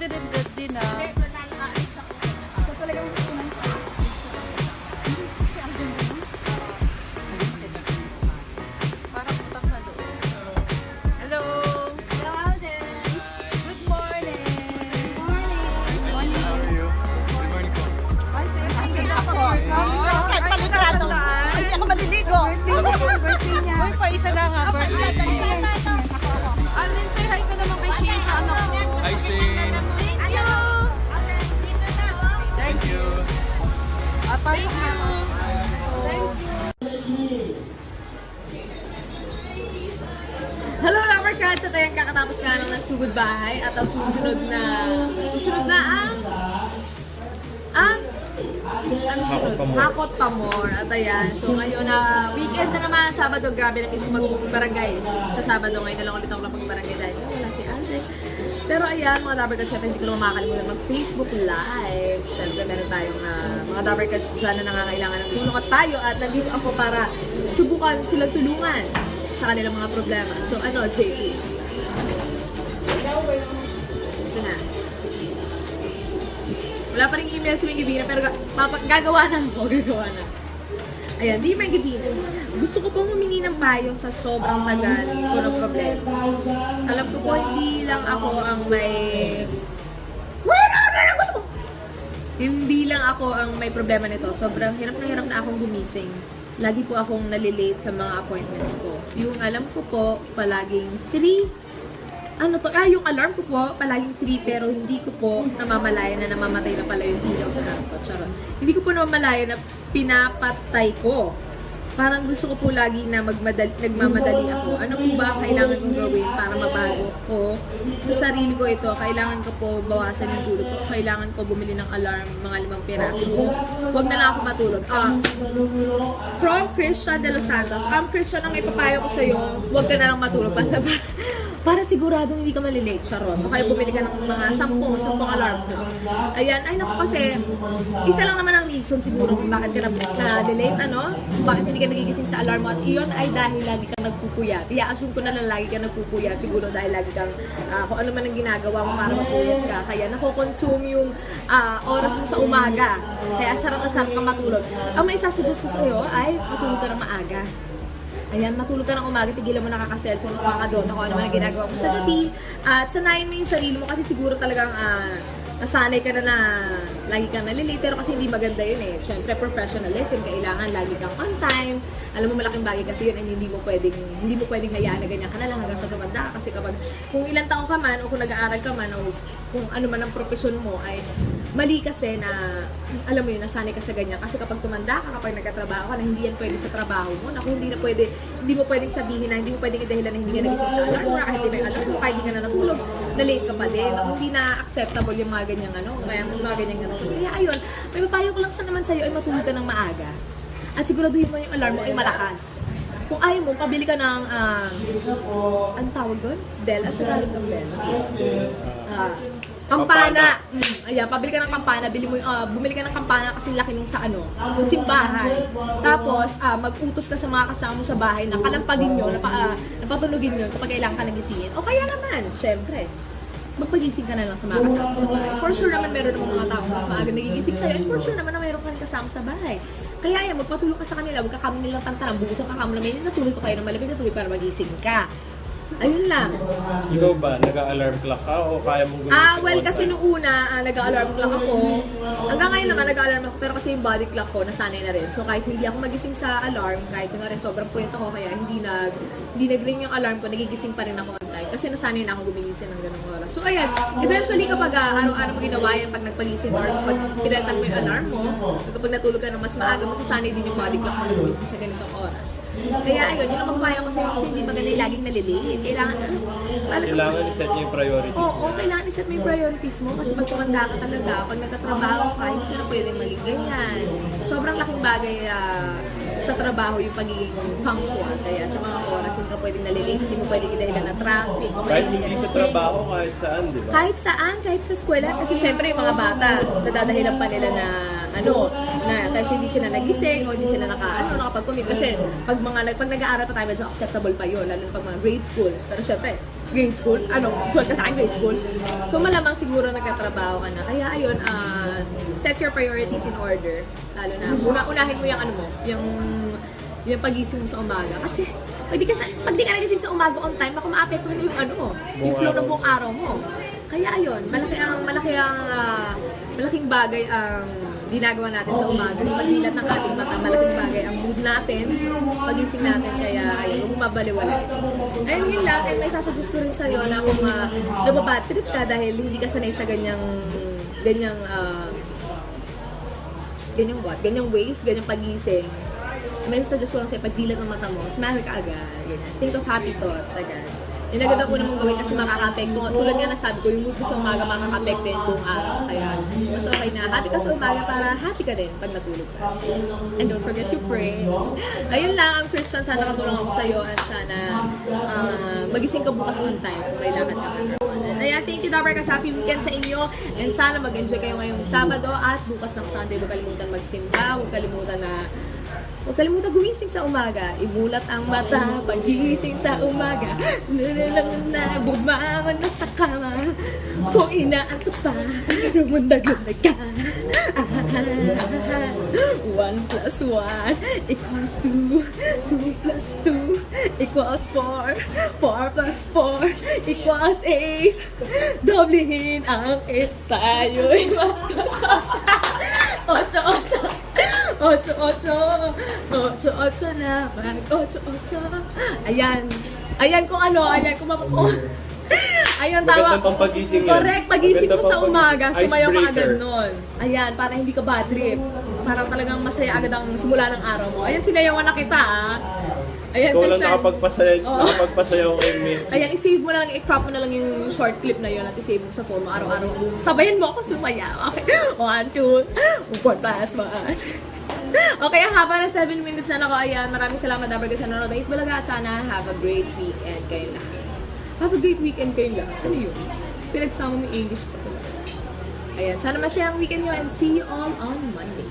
nagdidindot din ah. Ito talagang unang sa Parang utang sa loob. Hello! Good morning! Kahit palitarado, hindi ako maliligo. Birthday niya. Uy, pa isa na nga, birthday. Alin, say hi ka naman kay Shane sa anak ko. Hi, Shane. Thank you! Thank you. Thank you! Hello, Lover Cats! At ayan, kakatapos nga lang ng sugod bahay at ang susunod na ang Hakot Pamor. At ayan, so ngayon na weekend na naman, Sabado, grabe na mismo mag-barangay. Sa Sabado ngayon na lang ulit ako mag-barangay dahil wala si Ate. Pero ayan, mga Dabber Cats, syempre hindi ko naman makakalimutan mag-Facebook Live. Syempre meron tayong mga Dabber Cats dyan na nangangailangan ng tulong at tayo at nandito ako para subukan silang tulungan sa kanilang mga problema. So ano, JP? Ito na. Wala pa rin email si Mengibina pero gagawa na ako. Ayan, di Mengibina. Gusto ko pong humingi ng payo sa sobrang tagal ko ng problema. Alam ko po, hindi lang ako ang may... Hindi lang ako ang may problema nito. Sobrang hirap na akong gumising. Lagi po akong nalilate sa mga appointments ko. Yung alam ko po, palaging 3. Yung alarm ko po, palaging 3, pero hindi ko po namamalayan na namamatay na pala yung ilaw sa harap ko. Charot. Hindi ko po namamalayan na pinapatay ko. Parang gusto ko po lagi na nagmamadali ako. Ano po ba kailangan kong gawin para mabago ko sa sarili ko ito? Kailangan ko po bawasan yung tulog ko. Kailangan ko bumili ng alarm, mga 5 piraso. Huwag na lang ako matulog. From Christian de los Santos. Christian, ang may papayo ko sa'yo, huwag ka na lang matulog. Para siguradong hindi ka malilate, charot. O kaya bumili ka ng mga 10 alarm ko. Ayan, ay naku kasi, isa lang naman ang reason siguro kung bakit ka na-late, bakit hindi ka nagigising sa alarm mo. At iyon ay dahil lagi kang nagpupuyat. I-assume ko na lang lagi kang nagpupuyat siguro dahil lagi kang, kung ano man ang ginagawa mo para mapuyat ka. Kaya nakoconsume yung oras mo sa umaga. Kaya sarap na sarap kang matulog. Ang may isasuggest ko sa'yo ay matulog ka ng maaga. Ayan, matulog ka ng umaga, tigilan mo nakaka-cellphone, nakakadota kung ano man ang ginagawa mo sa gabi. At sanayin mo yung sarili mo kasi siguro talagang nasanay ka na lagi kang nalilate. Pero kasi hindi maganda yun eh. Siyempre, professionalism, kailangan lagi kang on time. Alam mo, malaking bagay kasi yun ay hindi mo pwedeng hayaan na ganyan ka na lang hanggang sa tumanda. Kasi kapag, kung ilang taong ka man, o kung nag-aaral ka man, o kung ano man ang profesyon mo, ay mali kasi na, alam mo yun, nasanay ka sa ganyan. Kasi kapag tumanda ka, kapag nagkatrabaho ka, na hindi yan pwede sa trabaho mo. Naku, hindi mo pwedeng sabihin na, hindi mo pwedeng idahilan na hindi ka nagising sa alarm mo, kahit may alarm mo, kahit hindi ka na natulog, na-late ka pa din. Naku, hindi na acceptable yung mga ganyang kaya mga ganyang ganun. Kaya ayun, may papayo ko lang sa naman sa'yo ay matulog ka ng maaga. At siguraduhin mo yung alarm mo ay malakas. Kung ayaw mo, pabili ka ng, ang tawag doon? Bell? At tagalog ng bell? Kampana. Ayan, pabili ka ng kampana, bumili ka ng kampana kasi laki nung sa simbahan. Tapos, mag-utos ka sa mga kasama mo sa bahay na kalampagin nyo, napatulogin nyo kapag kailangan ka nagisingin. O kaya naman, syempre, magpagising ka na lang sa mga kasama mo sa bahay. For sure naman meron ng mga tao mas maaga nagigising sa'yo, and for sure naman na meron kang kasama sa bahay. Kaya yan, magpatulog ka sa kanila, huwag ka kamo nilang tantanang, bugusan ka kamo namin, natulog ko kayo ng malamig na tulog para magising ka. Ayun lang. Ikaw ba, nag-alarm clock ka o kaya mong gumising? Well, kasi nung una, nag-alarm clock ako. Hanggang ngayon naman, nag-alarm ako, pero kasi yung body clock ko, nasanay na rin. So, kahit hindi ako magising sa alarm, kahit yung sobrang puwento ko, kaya hindi nag-ring yung alarm ko, nagigising pa rin ako on time. Kasi nasanay na ako gumigising ng ganung oras. So, ayan, eventually kapag araw-araw mo ginawa yan, pag nagpagising or kapag pinalitan mo yung alarm mo, kapag natulog ka ng mas maaga, masasanay din yung body clock mo na gumising sa ganitong oras. Kaya ayun, yun ang papaya ko sa'yo kasi hindi maganda yung laging nalilate. Kailangan i-set niyo yung priorities mo. Oo, kailangan i-set mo yung priorities mo kasi pag tumanda ka talaga, pag nagtatrabaho ka, hindi ka na pwedeng maging ganyan. Sobrang laking bagay sa trabaho yung pagiging punctual. Kaya sa mga oras, hindi ka pwedeng nalilate, hindi mo pwedeng idahilan na traffic. Kahit hindi sa trabaho, kahit saan, di ba? Kahit saan, kahit sa eskwela. Kasi syempre yung mga bata, nadadahilan pa nila na kasi hindi sila nagising o hindi sila nakapag-commute. Kasi pag nag-aaral pa tayo, medyo acceptable pa yun, lalo pag mga grade school. Pero syempre, grade school. Susunod ka sa akin grade school. So malamang siguro nagkatrabaho ka na. Kaya ayun, set your priorities in order. Lalo na, unahin mo yung yung pagising mo sa umaga. Kasi, pag di ka nagising sa umaga on time, naku, maapektuhan yung yung flow ng buong araw mo. Kaya ayun, malaking bagay ang ginagawa natin sa umaga. Sa pagdilat ng ating mata, malaking bagay ang mood natin, pagising natin, kaya ayun, huwag mong mabaliwala. Ayun yun lang, and may sasuggest ko rin sa'yo na kung nababad trip ka dahil hindi ka sanay sa ganyang ways, ganyang pagising. May suggest ko lang sa'yo, pagdilat ng mata mo, smile ka agad, ganyan. Think of happy thoughts agad. Yung agad ako namang gawin kasi makaka-apekto. Tulad nga nasabi ko, yung mood ko sa umaga makaka-apekto yung buong araw. Kaya mas okay na happy ka sa umaga para happy ka din pag natulog ka. And don't forget to pray. Ayun lang, ang Christian, sana katulong ako sa'yo at sana magising ka bukas on time kung kailangan ka. Ayan, thank you, Dabarkas. Happy weekend sa inyo. And sana mag-enjoy kayo ngayong Sabado at bukas ng Sunday. Huwag kalimutan magsimba. Huwag kalimutan gumising sa umaga. Imulat ang mata pagising sa umaga. Bumangon na sa kama. Kung inaantok pa, rumundag-lundag ka. 1 plus 1 equals 2. 2 plus 2 equals 4. 4 plus 4 equals 8. Doblehin ang 8 tayo'y Ocho na, mag-ocho. Ayan kung mapapong. Ayan, tama. Magandang pampagising yan. Correct, pagising mo sa Magandang umaga, sumayaw ka agad icebreaker. nun. Ayan, para hindi ka bad trip. Parang talagang masaya agad ang simula ng araw mo. Ayan, sinayawan na kita, Ayan, Ikaw lang Christian. nakapagpasayaw kay me. Ayan, i-save mo na lang, i-crop mo na lang yung short clip na yun at i-save mo sa phone mo araw-araw. Sabayan mo ako sumayaw. Okay, 1, 2, 4 plus 1. Okay, haba na 7 minutes na ako. Ayan, maraming salamat Dabarkas sa nanonood. Eat Bulaga at sana have a great weekend kayo lahat. Have a great weekend kayo lahat. Ano yun? Pinagsama mo yung English pa talaga. Ayan, sana masayang weekend nyo and see you all on Monday.